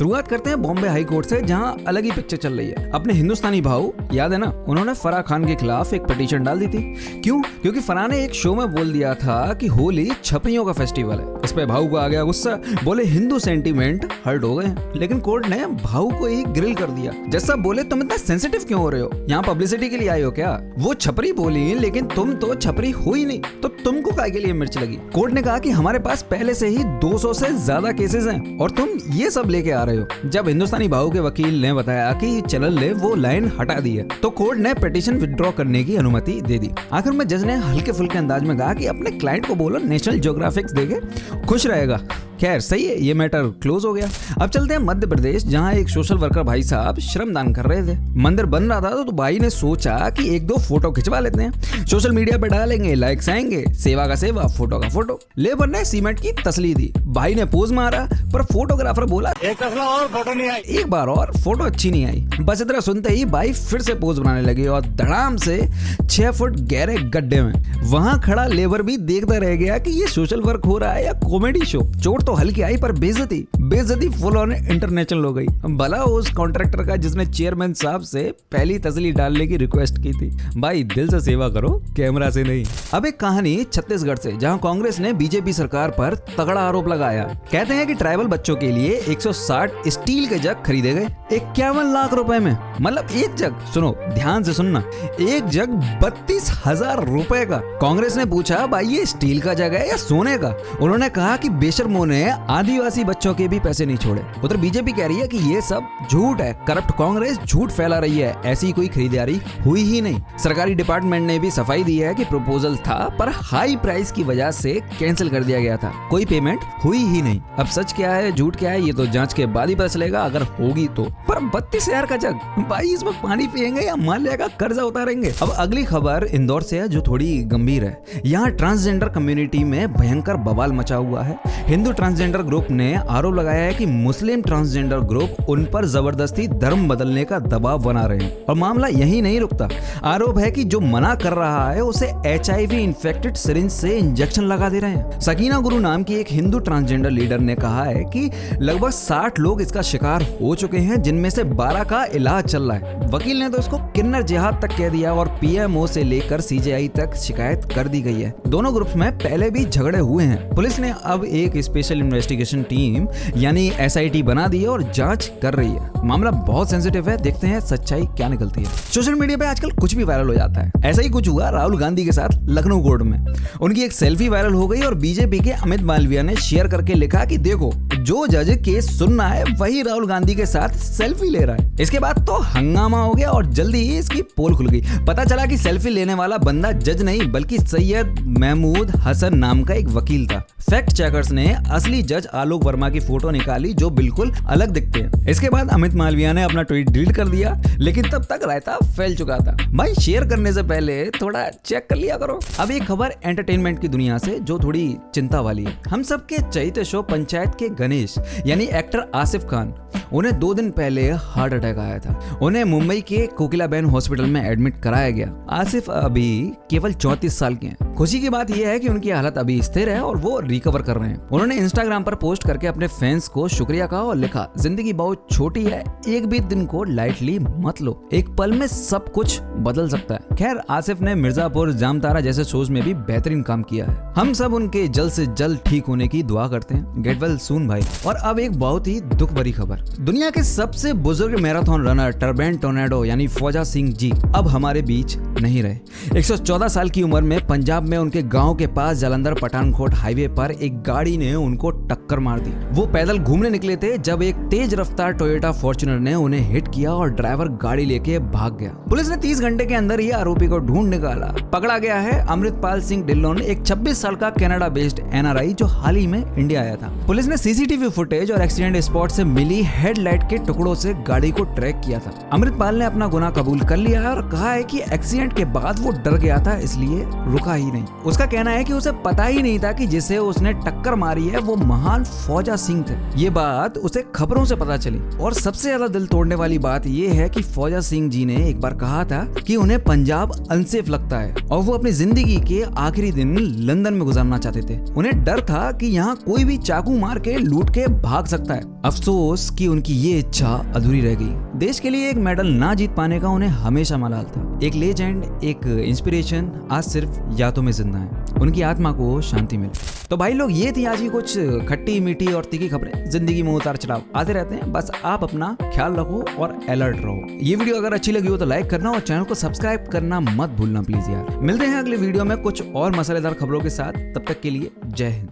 शुरुआत करते हैं बॉम्बे हाई कोर्ट से, जहां अलग ही पिक्चर चल रही है। अपने हिंदुस्तानी भाऊ याद है ना, उन्होंने फराह खान के खिलाफ एक पिटीशन डाल दी थी। क्यों? क्योंकि फराह ने एक शो में बोल दिया था कि होली छपरियों का फेस्टिवल है। इस पे भाऊ को आ गया गुस्सा, बोले हिंदू सेंटीमेंट हर्ट हो गए। लेकिन कोर्ट ने भाऊ को ही ग्रिल कर दिया। जैसा बोले तुम इतना सेंसिटिव क्यों हो रहे हो, यहाँ पब्लिसिटी के लिए आए हो क्या? वो छपरी बोली लेकिन तुम तो छपरी हो ही नहीं, तो तुमको काय के लिए मिर्च लगी? कोर्ट ने कहा कि हमारे पास पहले से ही 200 से ज्यादा केसेस हैं और तुम ये सब लेके आ रहे हो। जब हिंदुस्तानी भाऊ के वकील ने बताया कि चैनल ने वो लाइन हटा दी है, तो कोर्ट ने पिटीशन विथड्रॉ करने की अनुमति दे दी। आखिर में जज ने हल्के फुल्के अंदाज में कहा कि अपने क्लाइंट को बोलो नेशनल ज्योग्राफिक देके खुश रहेगा। खैर सही है, ये मैटर क्लोज हो गया। अब चलते हैं मध्य प्रदेश, जहां एक सोशल वर्कर भाई साहब श्रमदान कर रहे थे। मंदिर बन रहा था तो भाई ने सोचा कि एक दो फोटो खिंचवा लेते हैं, सोशल मीडिया पे डालेंगे, लाइक्स आएंगे, सेवा का सेवा, फोटो का फोटो। लेबर ने सीमेंट की तसली दी, भाई ने पोज मारा, पर फोटोग्राफर बोला एक तसला और फोटो नहीं आई, एक बार और, फोटो अच्छी नहीं आई। बस इतना सुनते ही भाई फिर से पोज बनाने लगे और धड़ाम से 6 फुट गहरे गड्ढे में। वहां खड़ा लेबर भी देखता रह गया कि ये सोशल वर्क हो रहा है या कॉमेडी शो। चोट तो हल्की आई पर बेइज्जती फुल ऑन इंटरनेशनल हो गई। भला उस कॉन्ट्रैक्टर का जिसने चेयरमैन साहब से पहली तसली डालने की रिक्वेस्ट की थी। भाई दिल से सेवा करो, कैमरा से नहीं। अब एक कहानी छत्तीसगढ़ से, जहां कांग्रेस ने बीजेपी सरकार पर तगड़ा आरोप लगाया। कहते हैं कि ट्राइबल बच्चों के लिए 160 स्टील के जग खरीदे गए 51 लाख रुपए में। मतलब एक जग, सुनो ध्यान से सुनना, एक जग 32,000 रुपए का। कांग्रेस ने पूछा भाई ये स्टील का जग है या सोने का? उन्होंने कहा कि बेशर्मों ने आदिवासी बच्चों के भी पैसे नहीं छोड़े। उधर बीजेपी कह रही है कि ये सब झूठ है, करप्ट कांग्रेस झूठ फैला रही है, ऐसी कोई खरीदारी हुई ही नहीं। सरकारी डिपार्टमेंट ने भी सफाई दी है कि प्रपोजल था पर हाई प्राइस की वजह से कैंसिल कर दिया गया था, कोई पेमेंट हुई ही नहीं। अब सच क्या है झूठ क्या है ये तो जांच के बाद ही पता चलेगा, अगर होगी तो। पर 32,000 का जग, भाई इसमें पानी पिएंगे या माल्या का कर्जा उतारेंगे? अब अगली खबर इंदौर से है जो थोड़ी गंभीर है। यहाँ ट्रांसजेंडर कम्युनिटी में भयंकर बवाल मचा हुआ है। हिंदू ट्रांसजेंडर ग्रुप ने आरोप लगाया है कि मुस्लिम ट्रांसजेंडर ग्रुप उन पर जबरदस्ती धर्म बदलने का दबाव बना रहे हैं। और मामला यही नहीं रुकता, आरोप है कि जो मना कर रहा है उसे HIV इन्फेक्टेड सिरिंज से इंजेक्शन लगा दे रहे हैं। सकीना गुरु नाम की एक हिंदू ट्रांसजेंडर लीडर ने कहा है कि लगभग 60 लोग इसका शिकार हो चुके हैं, जिनमें से 12 का इलाज चल रहा है। वकील ने तो इसको किन्नर जिहाद तक कह दिया और PMO से लेकर CJI तक शिकायत कर दी गई है। दोनों ग्रुप्स में पहले भी झगड़े हुए हैं। पुलिस ने अब एक स्पेशल इन्वेस्टिगेशन टीम यानी SIT बना दी है और जांच कर रही है। मामला बहुत सेंसिटिव है, देखते हैं सच्चाई क्या निकलती है। सोशल मीडिया पे आजकल कुछ भी वायरल हो जाता है। ऐसा ही कुछ हुआ राहुल गांधी के साथ लखनऊ कोर्ट में। उनकी एक सेल्फी वायरल हो गई और बीजेपी के अमित मालविया ने शेयर करके लिखा कि देखो जो जज केस सुनना है वही राहुल गांधी के साथ सेल्फी ले रहा है। इसके बाद तो हंगामा हो गया और जल्दी ही इसकी पोल खुल गई। पता चला कि सेल्फी लेने वाला बंदा जज नहीं बल्कि सैयद महमूद हसन नाम का एक वकील था। फैक्ट चेकर्स ने असली जज आलोक वर्मा की फोटो निकाली जो बिल्कुल अलग दिखते हैं। इसके बाद अमित मालविया ने अपना ट्वीट डिलीट कर दिया, लेकिन तब तक रायता फैल चुका था। भाई शेयर करने से पहले थोड़ा चेक कर लिया करो। अब एक खबर एंटरटेनमेंट की दुनिया से जो थोड़ी चिंता वाली है। हम सबके चैते शो पंचायत के गणेश यानी एक्टर आसिफ खान, उन्हें 2 दिन पहले हार्ट अटैक आया था। उन्हें मुंबई के कोकिलाबेन हॉस्पिटल में एडमिट कराया गया। आसिफ अभी केवल 34 साल के हैं। खुशी की बात यह है कि उनकी हालत अभी स्थिर है और वो रिकवर कर रहे हैं। उन्होंने इंस्टाग्राम पर पोस्ट करके अपने फैंस को शुक्रिया कहा और लिखा, जिंदगी बहुत छोटी है, एक भी दिन को लाइटली मत लो, एक पल में सब कुछ बदल सकता है। खैर आसिफ ने मिर्जापुर, जामतारा जैसे शोज में भी बेहतरीन काम किया है। हम सब उनके जल्द से जल्द ठीक होने की दुआ करते हैं। गेट वेल सून भाई। और अब एक बहुत ही दुख भरी खबर, दुनिया के सबसे बुजुर्ग मैराथन रनर टर्बेन टोर्नेडो यानी फौजा सिंह जी अब हमारे बीच नहीं रहे। 114 साल की उम्र में पंजाब में उनके गांव के पास जालंधर पठानकोट हाईवे पर एक गाड़ी ने उनको टक्कर मार दी। वो पैदल घूमने निकले थे जब एक तेज रफ्तार टोयोटा फॉर्च्यूनर ने उन्हें हिट किया और ड्राइवर गाड़ी लेके भाग गया। पुलिस ने 30 घंटे के अंदर ही आरोपी को ढूंढ निकाला। पकड़ा गया है अमृतपाल सिंह ढिल्लोन, एक 26 साल का कनाडा बेस्ड NRI जो हाल ही में इंडिया आया था। पुलिस ने CCTV फुटेज और एक्सीडेंट स्पॉट से मिली हेडलाइट के टुकड़ों से गाड़ी को ट्रैक किया था। अमृतपाल ने अपना गुनाह कबूल कर लिया है और कहा है कि एक्सीडेंट के बाद वो डर गया था इसलिए रुका ही नहीं। उसका कहना है कि उसे पता ही नहीं था कि जिसे उसने टक्कर मारी है वो महान फौजा सिंह थे। ये बात उसे खबरों से पता चली। और सबसे ज्यादा दिल तोड़ने वाली बात ये है कि फौजा सिंह जी ने एक बार कहा था कि उन्हें पंजाब अनसेफ लगता है और वो अपनी जिंदगी के आखिरी दिन लंदन में गुजारना चाहते थे। उन्हें डर था कि यहाँ कोई भी चाकू मार के लूट के भाग सकता है। अफसोस कि उनकी ये इच्छा अधूरी रह गई। देश के लिए एक मेडल ना जीत पाने का उन्हें हमेशा मलाल था। एक लेजेंड, एक इंस्पिरेशन आज सिर्फ यादों में जिंदा है। उनकी आत्मा को शांति मिले। तो भाई लोग, ये थी आज की कुछ खट्टी मीठी और तीखी खबरें। जिंदगी में उतार चढ़ाव आते रहते हैं, बस आप अपना ख्याल रखो और अलर्ट रहो। ये वीडियो अगर अच्छी लगी हो तो लाइक करना और चैनल को सब्सक्राइब करना मत भूलना प्लीज यार। मिलते हैं अगले वीडियो में कुछ और मसालेदार खबरों के साथ। तब तक के लिए जय हिंद।